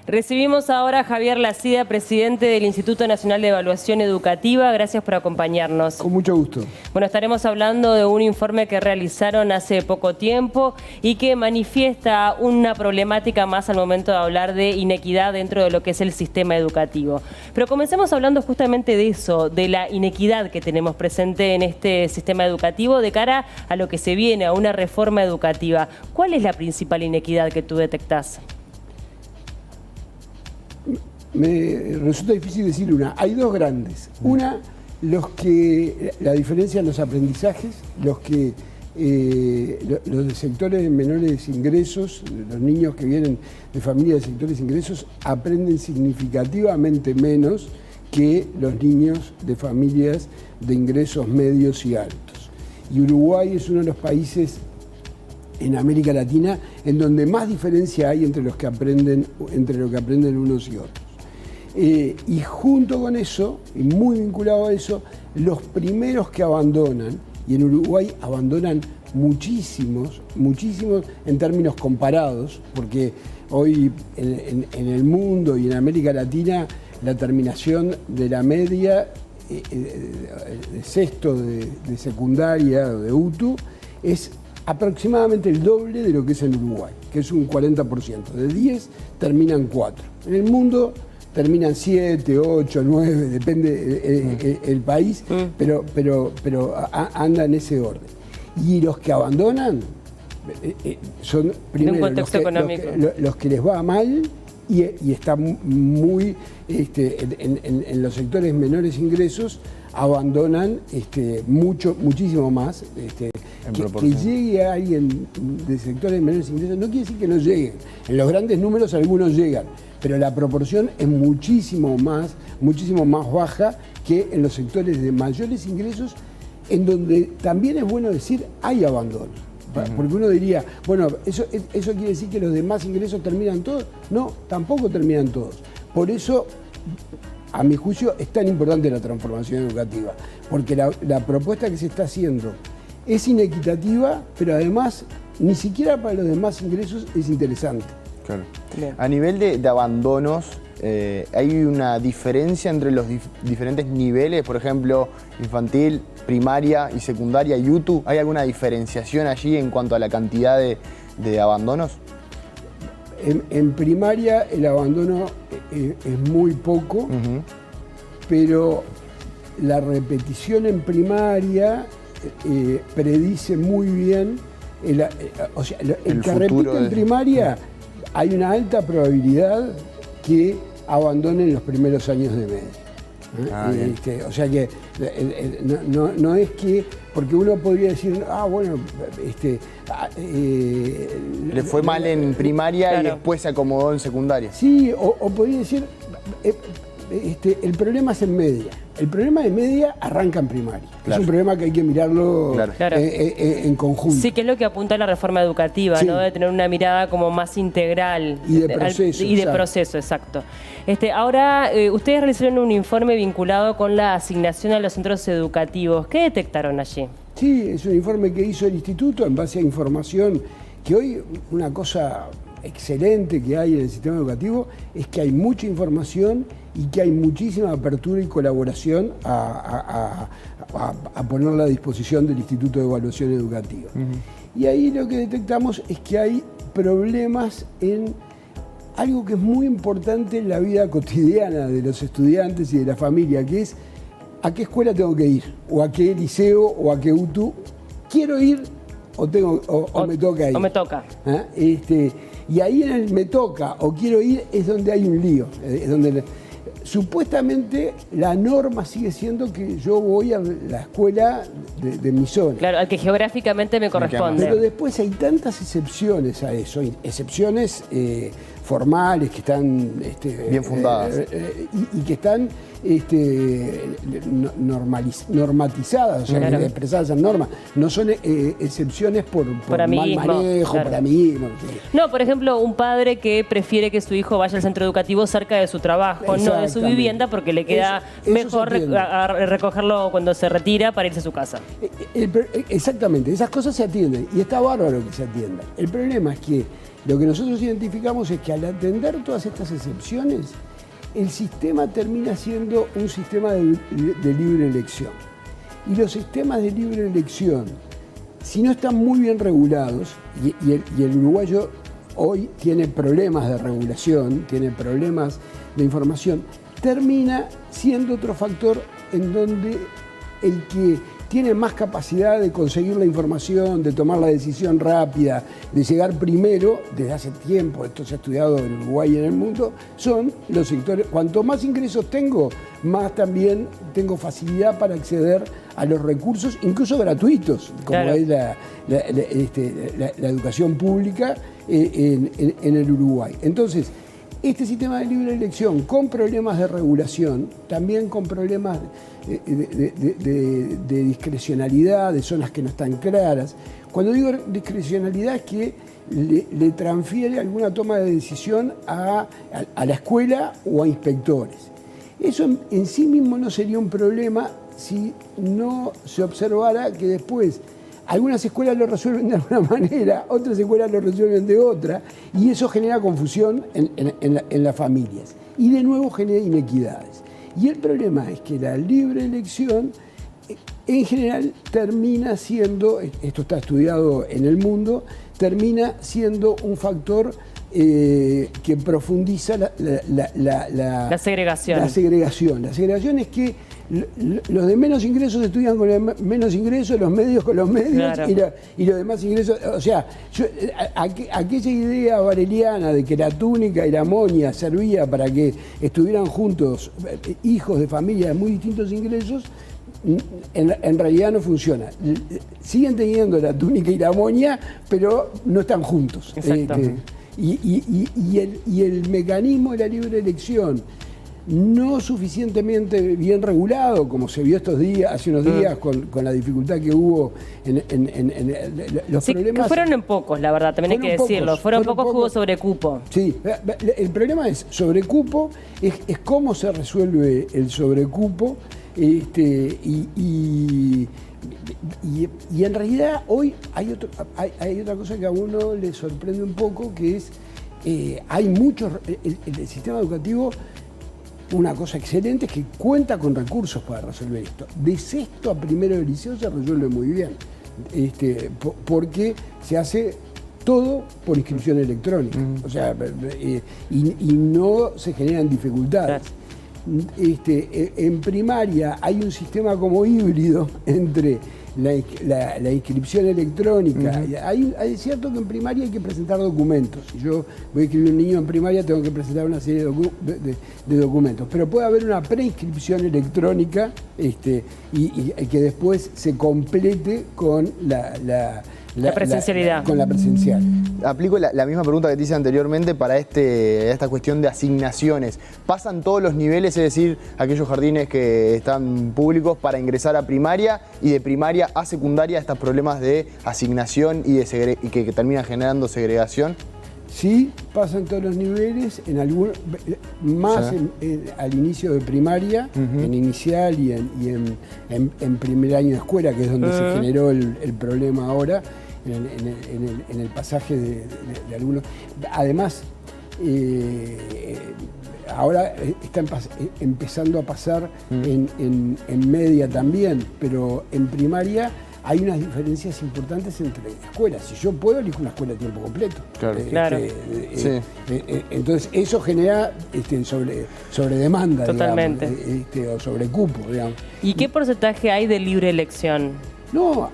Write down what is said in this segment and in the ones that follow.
Recibimos ahora a Javier Lacida, presidente del Instituto Nacional de Evaluación Educativa. Gracias por acompañarnos. Con mucho gusto. Bueno, estaremos hablando de un informe que realizaron hace poco tiempo y que manifiesta una problemática más al momento de hablar de inequidad dentro de lo que es el sistema educativo. Pero comencemos hablando justamente de eso, de la inequidad que tenemos presente en este sistema educativo de cara a lo que se viene, a una reforma educativa. ¿Cuál es la principal inequidad que tú detectás? Me resulta difícil decir una. Hay dos grandes. Una, la diferencia en los aprendizajes, los de sectores de menores ingresos, los niños que vienen de familias de sectores de ingresos, aprenden significativamente menos que los niños de familias de ingresos medios y altos. Y Uruguay es uno de los países en América Latina en donde más diferencia hay entre lo que aprenden unos y otros. Y junto con eso, y muy vinculado a eso, los primeros que abandonan, y en Uruguay abandonan muchísimos en términos comparados, porque hoy en el mundo y en América Latina la terminación de la media de sexto de secundaria o de UTU es aproximadamente el doble de lo que es en Uruguay, que es un 40%. De 10 terminan 4. En el mundo terminan 7, 8, 9, depende el país, pero anda en ese orden. Y los que abandonan son primero los que les va mal y están muy en los sectores menores ingresos, abandonan muchísimo más. Que llegue alguien de sectores menores ingresos no quiere decir que no lleguen. En los grandes números algunos llegan, pero la proporción es muchísimo más baja que en los sectores de mayores ingresos, en donde también es bueno decir hay abandono. Porque uno diría, bueno, ¿eso quiere decir que los demás ingresos terminan todos? No, tampoco terminan todos. Por eso, a mi juicio, es tan importante la transformación educativa, porque la propuesta que se está haciendo es inequitativa, pero además ni siquiera para los demás ingresos es interesante. Claro. A nivel de abandonos, ¿hay una diferencia entre los diferentes niveles? Por ejemplo, infantil, primaria y secundaria y UTU. ¿Hay alguna diferenciación allí en cuanto a la cantidad de abandonos? En primaria el abandono es muy poco, pero la repetición en primaria predice muy bien, el que repite en primaria, hay una alta probabilidad que abandone en los primeros años de media. O sea que no es que, porque uno podría decir, bueno, le fue mal en primaria, claro, y después se acomodó en secundaria. Sí, o podría decir, el problema es en media. El problema de media arranca en primaria. Claro. Es un problema que hay que mirarlo en conjunto. Sí, que es lo que apunta a la reforma educativa, sí, ¿no? De tener una mirada como más integral. Y de proceso. Y de proceso, exacto. Ahora, ustedes realizaron un informe vinculado con la asignación a los centros educativos. ¿Qué detectaron allí? Sí, es un informe que hizo el instituto en base a información que hoy una cosa excelente que hay en el sistema educativo es que hay mucha información y que hay muchísima apertura y colaboración a ponerla a disposición del Instituto de Evaluación Educativa. Y ahí lo que detectamos es que hay problemas en algo que es muy importante en la vida cotidiana de los estudiantes y de la familia, que es a qué escuela tengo que ir, o a qué liceo, o a qué UTU quiero ir, o me toca ir. O me toca. Y ahí en el me toca o quiero ir es donde hay un lío, es donde supuestamente la norma sigue siendo que yo voy a la escuela de mi zona. Claro, al que geográficamente me corresponde. Pero después hay tantas excepciones a eso, excepciones formales que están bien fundadas y que están normatizadas, o sea, claro, expresadas en normas. No son excepciones por mal manejo, claro, por amiguismo. No, por ejemplo, un padre que prefiere que su hijo vaya al centro educativo cerca de su trabajo, no de su vivienda, porque le queda mejor recogerlo cuando se retira para irse a su casa. Exactamente, esas cosas se atienden y está bárbaro que se atiendan. El problema es que Lo que nosotros identificamos es que al atender todas estas excepciones, el sistema termina siendo un sistema de libre elección. Y los sistemas de libre elección, si no están muy bien regulados, y el uruguayo hoy tiene problemas de regulación, tiene problemas de información, termina siendo otro factor en donde el que tiene más capacidad de conseguir la información, de tomar la decisión rápida, de llegar primero, desde hace tiempo, esto se ha estudiado en Uruguay y en el mundo, son los sectores. Cuanto más ingresos tengo, más también tengo facilidad para acceder a los recursos, incluso gratuitos, como claro, es la educación pública en el Uruguay. Entonces, este sistema de libre elección, con problemas de regulación, también con problemas de discrecionalidad, de zonas que no están claras. Cuando digo discrecionalidad es que le transfiere alguna toma de decisión a la escuela o a inspectores. Eso en sí mismo no sería un problema si no se observara que después algunas escuelas lo resuelven de alguna manera, otras escuelas lo resuelven de otra, y eso genera confusión en las familias. Y de nuevo genera inequidades. Y el problema es que la libre elección, en general, termina siendo, esto está estudiado en el mundo, termina siendo un factor que profundiza la segregación. La segregación es que los de menos ingresos estudian con los menos ingresos, los medios con los medios, claro, y los demás ingresos. O sea, aquella idea bareliana de que la túnica y la moña servía para que estuvieran juntos hijos de familias de muy distintos ingresos, en realidad no funciona. Siguen teniendo la túnica y la moña, pero no están juntos. Y el mecanismo de la libre elección, no suficientemente bien regulado, como se vio hace unos días, con la dificultad que hubo en los problemas. Que fueron en pocos, la verdad, también hay que decirlo. Fueron pocos, hubo sobrecupo. Sí, el problema es sobrecupo, es cómo se resuelve el sobrecupo, y en realidad hoy hay otra cosa que a uno le sorprende un poco, que es, hay muchos, el sistema educativo, una cosa excelente es que cuenta con recursos para resolver esto. De sexto a primero de liceo se resuelve muy bien, porque se hace todo por inscripción electrónica, o sea, y no se generan dificultades. En primaria hay un sistema como híbrido entre la inscripción electrónica. Es cierto que en primaria hay que presentar documentos. Si yo voy a inscribir un niño en primaria, tengo que presentar una serie de documentos. Pero puede haber una preinscripción electrónica y que después se complete con la presencialidad. Con la presencial. Aplico la misma pregunta que te hice anteriormente para esta cuestión de asignaciones. ¿Pasan todos los niveles, es decir, aquellos jardines que están públicos para ingresar a primaria y de primaria a secundaria estos problemas de asignación y que terminan generando segregación? Sí, pasan todos los niveles, más al inicio de primaria, en inicial y en primer año de escuela, que es donde se generó el problema ahora, en el pasaje de algunos. Además, ahora está empezando a pasar en media también, pero en primaria hay unas diferencias importantes entre escuelas. Si yo puedo, elijo una escuela de tiempo completo. Claro. Entonces, eso genera sobre demanda, totalmente, digamos, o sobre cupo, digamos. ¿Y qué porcentaje hay de libre elección? No,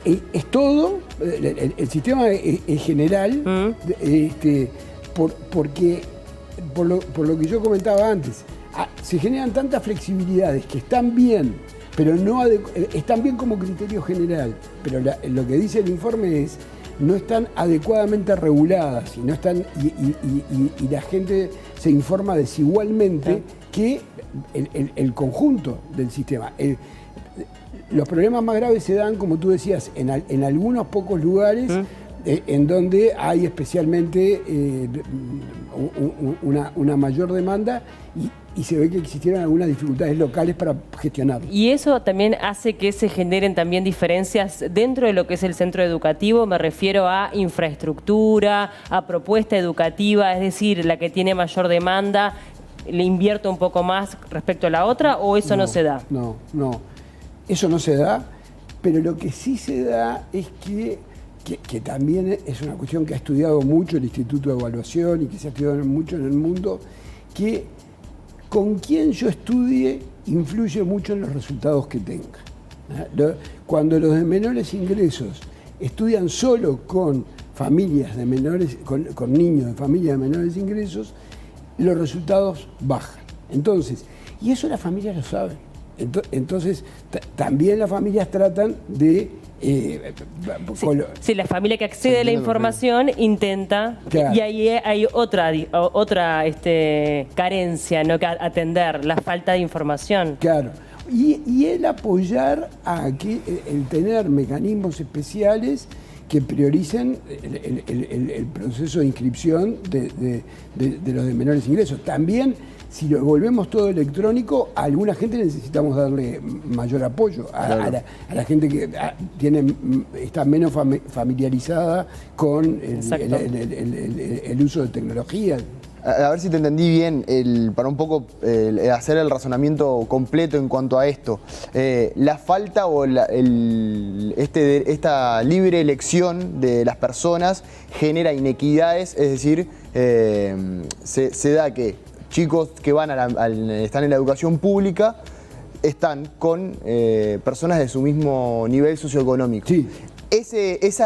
es todo. El sistema es general, porque por lo que yo comentaba antes, se generan tantas flexibilidades que están bien, pero están bien como criterio general, pero lo que dice el informe es no están adecuadamente reguladas y la gente se informa desigualmente que el conjunto del sistema. Los problemas más graves se dan, como tú decías, en algunos pocos lugares en donde hay especialmente una mayor demanda y se ve que existieron algunas dificultades locales para gestionarlo. Y eso también hace que se generen también diferencias dentro de lo que es el centro educativo. Me refiero a infraestructura, a propuesta educativa, es decir, la que tiene mayor demanda, ¿le invierto un poco más respecto a la otra o eso no se da? No, eso no se da, pero lo que sí se da es que también es una cuestión que ha estudiado mucho el Instituto de Evaluación y que se ha estudiado mucho en el mundo, que con quien yo estudie influye mucho en los resultados que tenga. Cuando los de menores ingresos estudian solo con familias de menores, con niños de familias de menores ingresos, los resultados bajan. Entonces, y eso las familias lo saben. Entonces, también las familias tratan de... Sí, la familia que accede a la información intenta, claro. Y ahí hay otra carencia, ¿no?, que atender, la falta de información. Claro, y el apoyar a que el tener mecanismos especiales que prioricen el proceso de inscripción de los de menores ingresos. También, si lo volvemos todo electrónico, a alguna gente necesitamos darle mayor apoyo, a la gente que está menos familiarizada con el uso de tecnología. A ver si te entendí bien, para un poco hacer el razonamiento completo en cuanto a esto. La falta o esta libre elección de las personas genera inequidades, es decir, se da que chicos que están en la educación pública están con personas de su mismo nivel socioeconómico. Sí.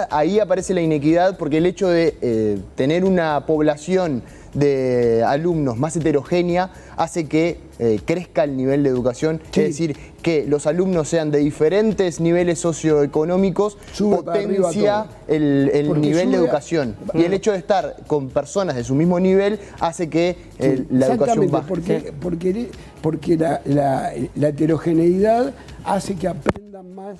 Ahí aparece la inequidad porque el hecho de tener una población de alumnos más heterogénea hace que crezca el nivel de educación, sí. Es decir, que los alumnos sean de diferentes niveles socioeconómicos potencia el nivel de educación. Y el hecho de estar con personas de su mismo nivel hace que la educación baje. Porque la heterogeneidad hace que aprendan más,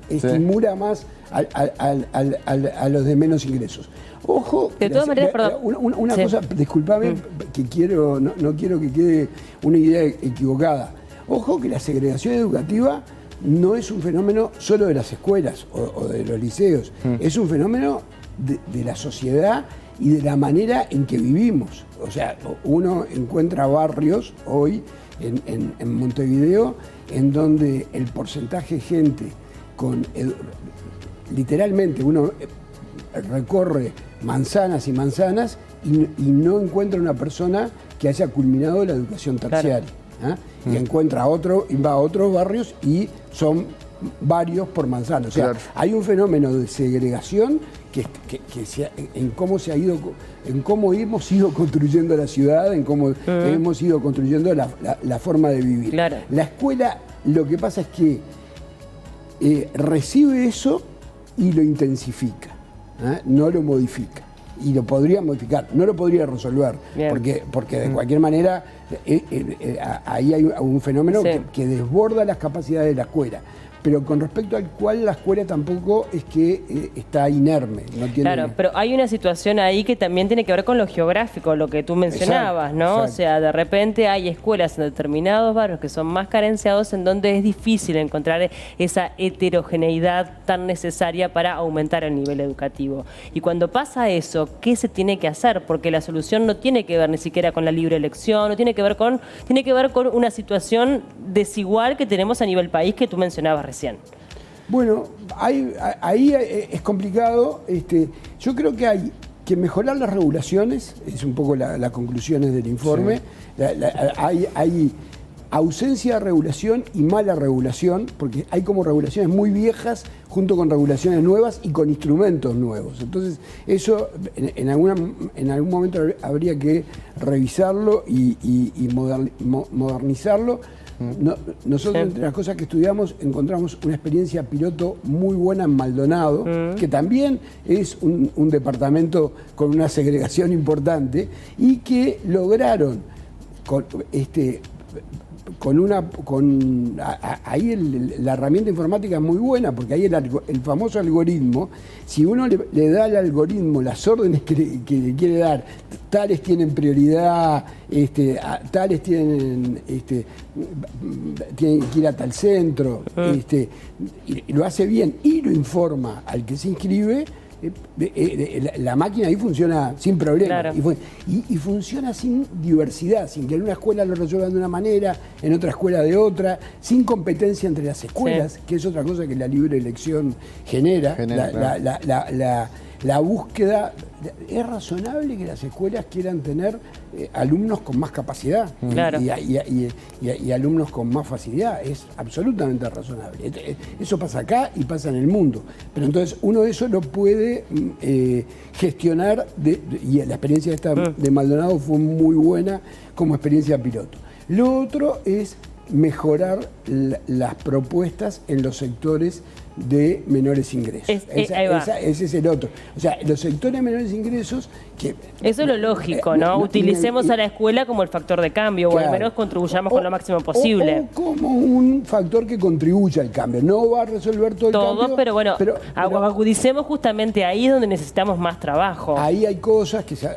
estimula más a los de menos ingresos. Ojo, de todas maneras, perdón. Una cosa, disculpame, que no quiero que quede una idea equivocada. Ojo que la segregación educativa no es un fenómeno solo de las escuelas o de los liceos, es un fenómeno de la sociedad y de la manera en que vivimos. O sea, uno encuentra barrios hoy en Montevideo en donde el porcentaje de gente literalmente uno recorre manzanas y manzanas y no encuentra una persona que haya culminado la educación terciaria. Claro. Y encuentra va a otros barrios y son varios por manzana. O sea, claro. Hay un fenómeno de segregación en cómo hemos ido construyendo la ciudad, en cómo hemos ido construyendo la forma de vivir. Claro. La escuela, lo que pasa es que recibe eso y lo intensifica, no lo modifica. Y lo podría modificar, no lo podría resolver, porque de cualquier manera ahí hay un fenómeno que desborda las capacidades de la escuela. Pero con respecto al cual la escuela tampoco es que está inerme. No tiene... Claro, pero hay una situación ahí que también tiene que ver con lo geográfico, lo que tú mencionabas, ¿no? Exacto. O sea, de repente hay escuelas en determinados barrios que son más carenciados en donde es difícil encontrar esa heterogeneidad tan necesaria para aumentar el nivel educativo. Y cuando pasa eso, ¿qué se tiene que hacer? Porque la solución no tiene que ver ni siquiera con la libre elección, no tiene que ver con una situación desigual que tenemos a nivel país que tú mencionabas recién. Bueno, ahí es complicado. Yo creo que hay que mejorar las regulaciones, es un poco las conclusiones del informe. Sí. Hay ausencia de regulación y mala regulación, porque hay como regulaciones muy viejas junto con regulaciones nuevas y con instrumentos nuevos. Entonces, eso en algún momento habría que revisarlo y modernizarlo. Nosotros, entre las cosas que estudiamos, encontramos una experiencia piloto muy buena en Maldonado, que también es un departamento con una segregación importante y que lograron la herramienta informática es muy buena, porque ahí el famoso algoritmo, si uno le da al algoritmo las órdenes que le quiere dar, tales tienen prioridad, tales tienen que ir a tal centro, y lo hace bien y lo informa al que se inscribe, la máquina ahí funciona sin problema. Claro. Y funciona sin diversidad, sin que en una escuela lo resuelvan de una manera, en otra escuela de otra, sin competencia entre las escuelas, que es otra cosa que la libre elección genera. La búsqueda. Es razonable que las escuelas quieran tener alumnos con más capacidad, claro, y alumnos con más facilidad. Es absolutamente razonable. Eso pasa acá y pasa en el mundo. Pero entonces uno de eso lo puede gestionar, y la experiencia esta de Maldonado fue muy buena como experiencia piloto. Lo otro es mejorar las propuestas en los sectores de menores ingresos. Ese es el otro. O sea, los sectores de menores ingresos que... Eso es lo lógico, ¿no? Utilicemos a la escuela como el factor de cambio, claro, o al menos contribuyamos con lo máximo posible. O como un factor que contribuya al cambio. No va a resolver todo el cambio. Pero bueno, agudicemos justamente ahí donde necesitamos más trabajo. Ahí hay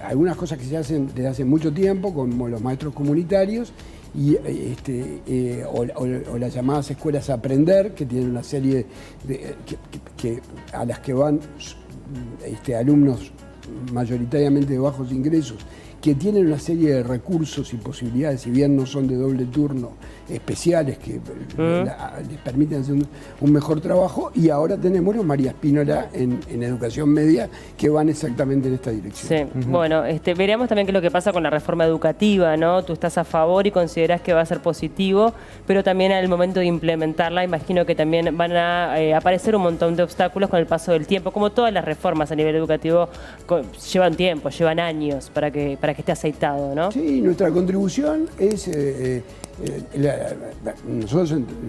algunas cosas que se hacen desde hace mucho tiempo, como los maestros comunitarios, o las llamadas escuelas a aprender, que tienen una serie a las que van alumnos mayoritariamente de bajos ingresos, que tienen una serie de recursos y posibilidades, si bien no son de doble turno, especiales que les permiten hacer un mejor trabajo. Y ahora tenemos los María Spínola en educación media, que van exactamente en esta dirección. Sí, bueno, veremos también qué es lo que pasa con la reforma educativa, ¿no? Tú estás a favor y considerás que va a ser positivo, pero también al momento de implementarla, imagino que también van a aparecer un montón de obstáculos con el paso del tiempo, como todas las reformas a nivel educativo llevan tiempo, llevan años para que esté aceitado, ¿no? Sí, nuestra contribución es...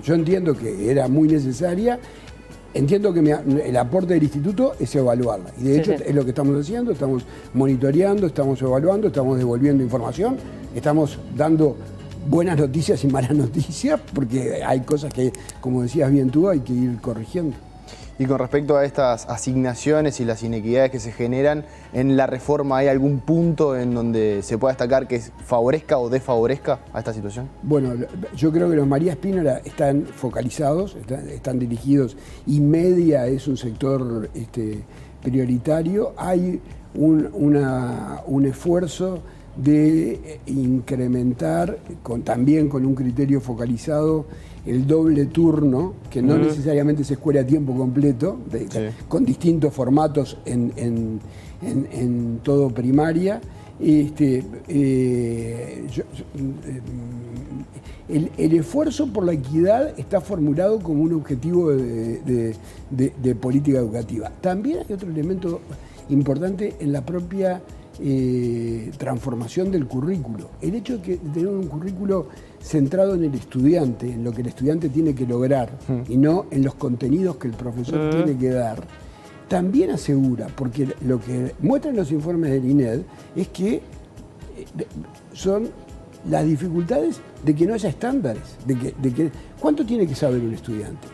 yo entiendo que era muy necesaria. Entiendo que el aporte del instituto es evaluarla. Y de hecho es lo que estamos haciendo. Estamos monitoreando, estamos evaluando, estamos devolviendo información, estamos dando buenas noticias y malas noticias, porque hay cosas que, como decías bien tú, hay que ir corrigiendo. Y con respecto a estas asignaciones y las inequidades que se generan, ¿en la reforma hay algún punto en donde se pueda destacar que favorezca o desfavorezca a esta situación? Bueno, yo creo que los María Spínola están focalizados, están dirigidos, y media es un sector prioritario. Hay un esfuerzo de incrementar, también con un criterio focalizado, el doble turno, que no necesariamente es escuela a tiempo completo, con distintos formatos en todo primaria. El esfuerzo por la equidad está formulado como un objetivo de política educativa. También hay otro elemento importante en la propia transformación del currículo. El hecho de tener un currículo centrado en el estudiante, en lo que el estudiante tiene que lograr, y no en los contenidos que el profesor tiene que dar, también asegura, porque lo que muestran los informes del INED es que son las dificultades de que no haya estándares, de que ¿cuánto tiene que saber un estudiante?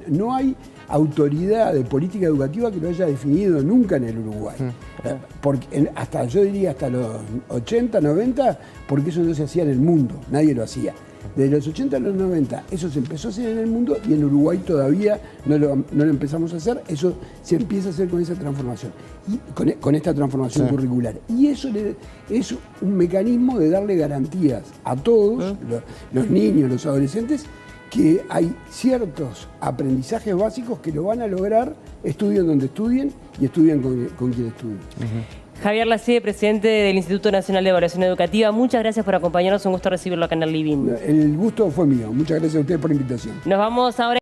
No hay autoridad de política educativa que lo haya definido nunca en el Uruguay. Porque yo diría hasta los 80, 90, porque eso no se hacía en el mundo, nadie lo hacía. Desde los 80 a los 90 eso se empezó a hacer en el mundo, y en Uruguay todavía no lo empezamos a hacer. Eso se empieza a hacer con esa transformación, y con esta transformación curricular. Y eso es un mecanismo de darle garantías a todos, los niños, los adolescentes, que hay ciertos aprendizajes básicos que lo van a lograr, estudien donde estudien y estudien con quien estudien. Javier Lacide, presidente del Instituto Nacional de Evaluación Educativa, muchas gracias por acompañarnos, un gusto recibirlo acá en el Living. El gusto fue mío, muchas gracias a ustedes por la invitación. Nos vamos ahora.